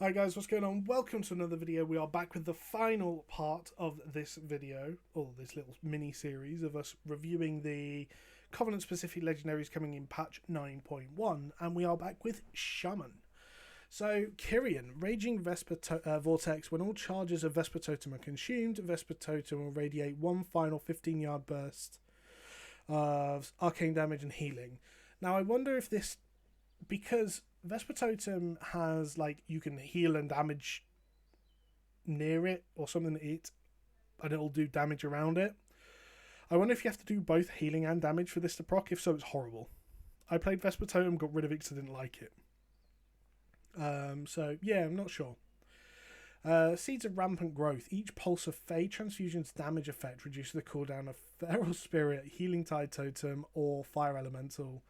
Hi guys, what's going on? Welcome to another video. We are back with the final part of this video, or this little mini-series of us reviewing the Covenant-specific Legendaries coming in patch 9.1, and we are back with Shaman. So, Kyrian, Raging Vesper Vortex. When all charges of Vesper Totem are consumed, Vesper Totem will radiate one final 15-yard burst of arcane damage and healing. Now, I wonder if this... because Vesper Totem has, like, you can heal and damage near it or something and it'll do damage around it. I wonder if you have to do both healing and damage for this to proc. If so, it's horrible. I played Vesper Totem, got rid of it because I didn't like it. So, yeah, I'm not sure. Seeds of Rampant Growth. Each pulse of Fey Transfusion's damage effect reduces the cooldown of Feral Spirit, Healing Tide Totem, or Fire Elemental.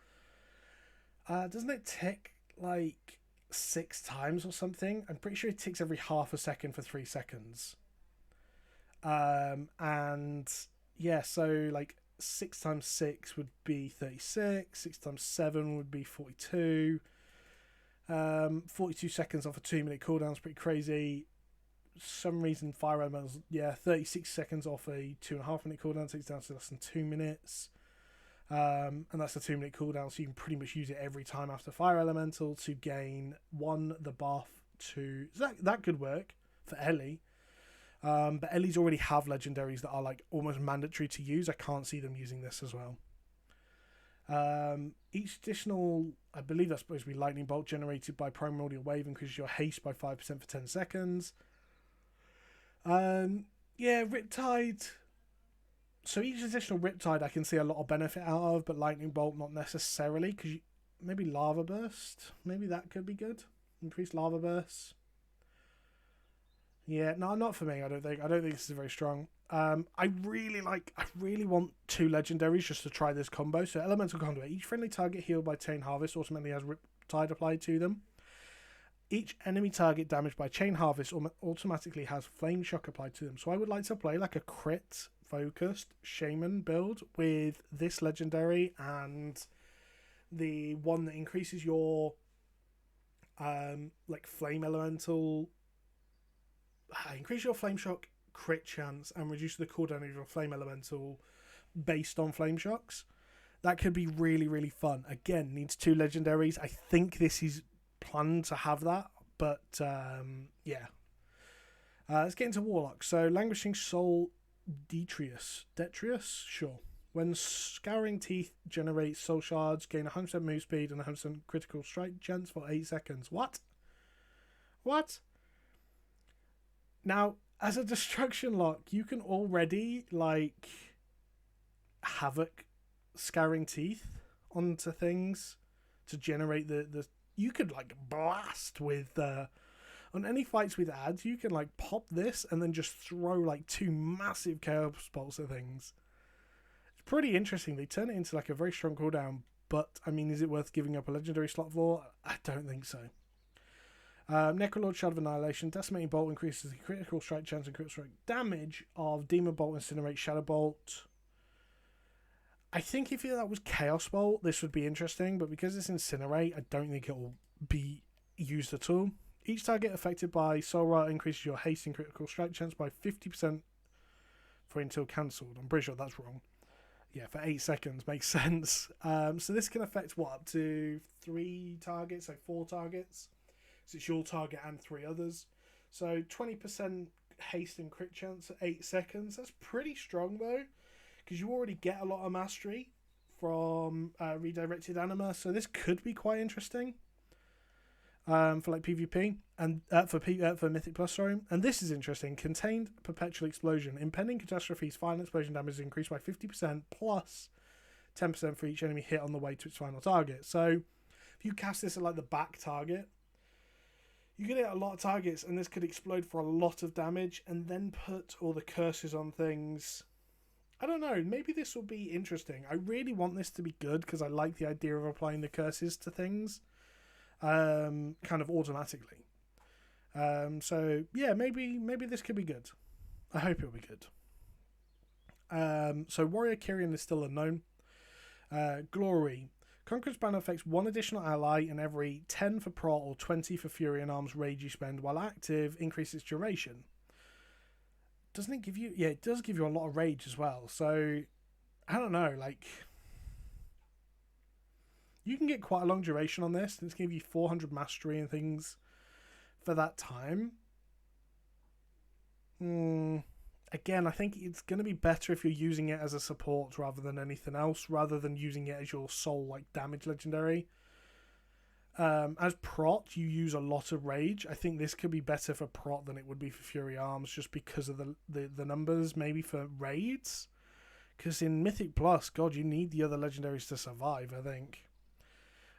Doesn't it tick like 6 times or something? I'm pretty sure it ticks every half a second for 3 seconds. And yeah, so like 6 times 6 would be 36, 6 times 7 would be 42. 42 seconds off a 2-minute cooldown is pretty crazy. Some reason Fire Elementals, 36 seconds off a 2.5-minute cooldown takes down to less than 2 minutes. And that's a 2-minute cooldown, so you can pretty much use it every time after Fire Elemental to gain 1, the buff, 2. So that could work for Ellie. But Ellie's already have legendaries that are like almost mandatory to use. I can't see them using this as well. Each additional, I believe that's supposed to be Lightning Bolt generated by Primordial Wave increases your haste by 5% for 10 seconds. Riptide. So each additional Riptide I can see a lot of benefit out of, but Lightning Bolt not necessarily, because maybe Lava Burst, maybe that could be good. Increased Lava Burst. Yeah, no, not for me. I don't think this is very strong. I really want 2 legendaries just to try this combo. So Elemental Conduit. Each friendly target healed by Chain Harvest automatically has Riptide applied to them. Each enemy target damaged by Chain Harvest automatically has Flame Shock applied to them. So I would like to play like a crit focused Shaman build with this legendary and the one that increases your like flame elemental, increase your flame shock crit chance and reduce the cooldown of your flame elemental based on flame shocks. That could be really, really fun. Again, needs 2 legendaries. I think this is planned to have that, but let's get into Warlock. So Languishing Soul Detrius, sure. When Scouring Teeth generates soul shards, gain 100% move speed and 100% critical strike chance for 8 seconds. What? Now, as a destruction lock, you can already like havoc Scouring Teeth onto things to generate the you could like blast with on any fights with ads, you can like pop this and then just throw like 2 massive chaos bolts at things. It's pretty interesting. They turn it into like a very strong cooldown, but I mean, is it worth giving up a legendary slot for? I don't think so. Necrolord Shard of Annihilation. Decimating Bolt increases the critical strike chance and critical strike damage of Demon Bolt, Incinerate, Shadow Bolt. I think if that was Chaos Bolt, this would be interesting, but because it's Incinerate, I don't think it will be used at all. Each target affected by Soul Rot increases your haste and critical strike chance by 50% for until cancelled. I'm pretty sure that's wrong. Yeah, for 8 seconds makes sense. So this can affect what, up to 3 targets, so 4 targets. So it's your target and 3 others. So 20% haste and crit chance at 8 seconds. That's pretty strong though, because you already get a lot of mastery from redirected anima. So this could be quite interesting. For like PvP and for Mythic Plus, sorry. And this is interesting. Contained Perpetual Explosion. Impending Catastrophe's final explosion damage is increased by 50% plus 10% for each enemy hit on the way to its final target. So if you cast this at like the back target, you can hit a lot of targets and this could explode for a lot of damage and then put all the curses on things. I don't know, maybe this will be interesting. I really want this to be good because I like the idea of applying the curses to things kind of automatically. So yeah, maybe this could be good. I hope it'll be good. So Warrior Kyrian is still unknown. Glory. Conqueror's Banner affects one additional ally, and every 10 for Prot or 20 for Fury and Arms rage you spend while active increases duration. Doesn't it give you... Yeah, it does give you a lot of rage as well. So, I don't know, like... You can get quite a long duration on this. It's going to give you 400 mastery and things for that time. Again, I think it's going to be better if you're using it as a support rather than anything else, rather than using it as your sole like damage legendary. As Prot, you use a lot of rage. I think this could be better for Prot than it would be for Fury Arms, just because of the numbers, maybe for raids. Because in Mythic Plus, God, you need the other legendaries to survive, I think.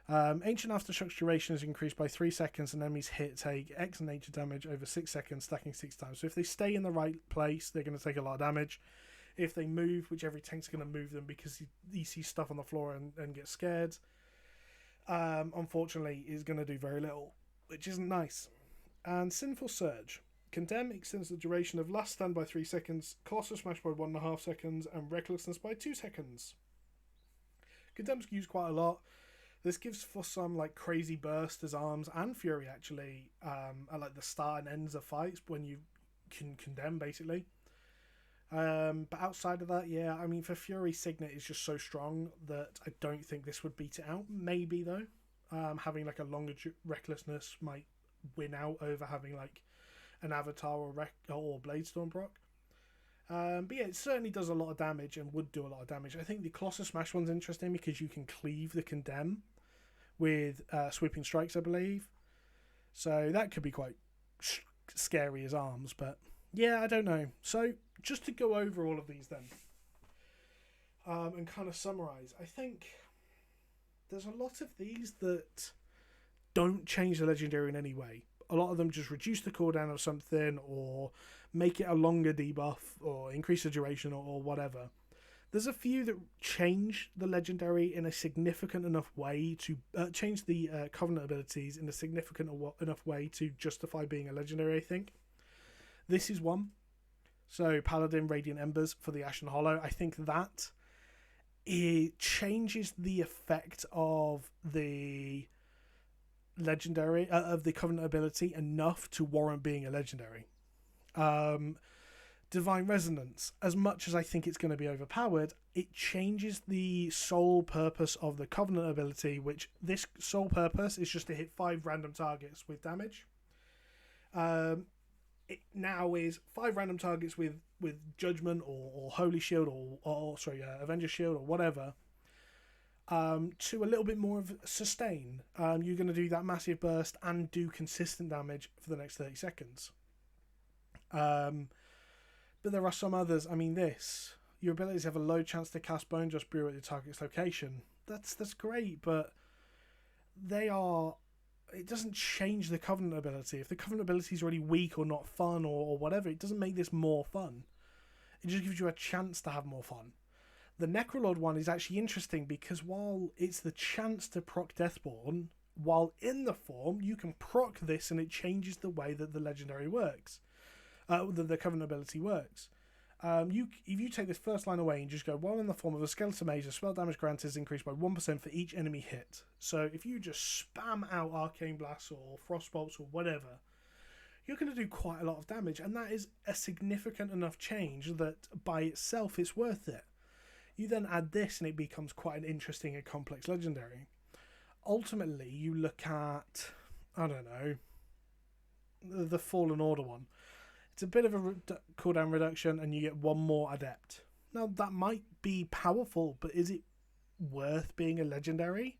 Ancient Aftershocks duration is increased by 3 seconds, and enemies hit take X nature damage over 6 seconds, stacking 6 times. So if they stay in the right place, they're going to take a lot of damage. If they move, which every tank's going to move them because he sees stuff on the floor and gets scared, unfortunately, is going to do very little, which isn't nice. And Sinful Surge. Condemn extends the duration of Last Stand by 3 seconds, Colossal Smash by 1.5 seconds, and Recklessness by 2 seconds. Condemn's used quite a lot. This gives for some like crazy burst as Arms and Fury actually, at like the start and ends of fights when you can condemn basically. But outside of that, yeah, I mean for Fury, Signet is just so strong that I don't think this would beat it out. Maybe though, having like a longer Recklessness might win out over having like an Avatar or Bladestorm proc. But yeah, it certainly does a lot of damage and would do a lot of damage. I think the Colossus Smash one's interesting because you can cleave the condemn with sweeping strikes, I believe. So that could be quite scary as Arms, but yeah, I don't know. So just to go over all of these then, and kind of summarize, I think there's a lot of these that don't change the legendary in any way. A lot of them just reduce the cooldown of something, or make it a longer debuff, or increase the duration, or whatever. There's a few that change the legendary in a significant enough way to change the Covenant abilities in a significant enough way to justify being a legendary, I think. This is one. So Paladin Radiant Embers for the Ashen Hollow. I think that it changes the effect of the legendary, of the Covenant ability enough to warrant being a legendary. Divine Resonance, as much as I think it's going to be overpowered, it changes the sole purpose of the Covenant ability, which this sole purpose is just to hit 5 random targets with damage. It now is 5 random targets with Judgment or Holy Shield or Avenger Shield or whatever, to a little bit more of sustain. You're going to do that massive burst and do consistent damage for the next 30 seconds. But there are some others. I mean, your abilities have a low chance to cast Bone Just Brew at the target's location. That's great, but it doesn't change the Covenant ability. If the Covenant ability is already weak or not fun or whatever, it doesn't make this more fun. It just gives you a chance to have more fun. The Necrolord one is actually interesting because while it's the chance to proc Deathborn, while in the form, you can proc this and it changes the way that the legendary works. The Covenant ability works. If you take this first line away and just go, while in the form of a Skeleton Mage, the spell damage granted is increased by 1% for each enemy hit. So if you just spam out Arcane Blasts or Frost Bolts or whatever, you're going to do quite a lot of damage, and that is a significant enough change that by itself it's worth it. You then add this and it becomes quite an interesting and complex legendary. Ultimately, you look at, I don't know, the Fallen Order one. It's a bit of a cooldown reduction and you get one more Adept. Now, that might be powerful, but is it worth being a legendary?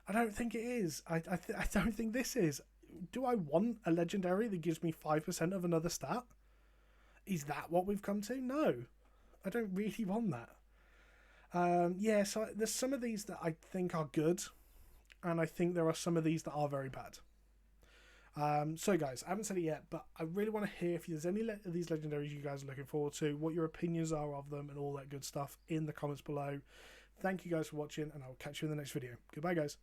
I don't think it is. I don't think this is. Do I want a legendary that gives me 5% of another stat? Is that what we've come to? No. I don't really want that. So there's some of these that I think are good, and I think there are some of these that are very bad. So guys, I haven't said it yet, but I really want to hear if there's any of these legendaries you guys are looking forward to, what your opinions are of them, and all that good stuff in the comments below. Thank you guys for watching, and I will catch you in the next video. Goodbye, guys.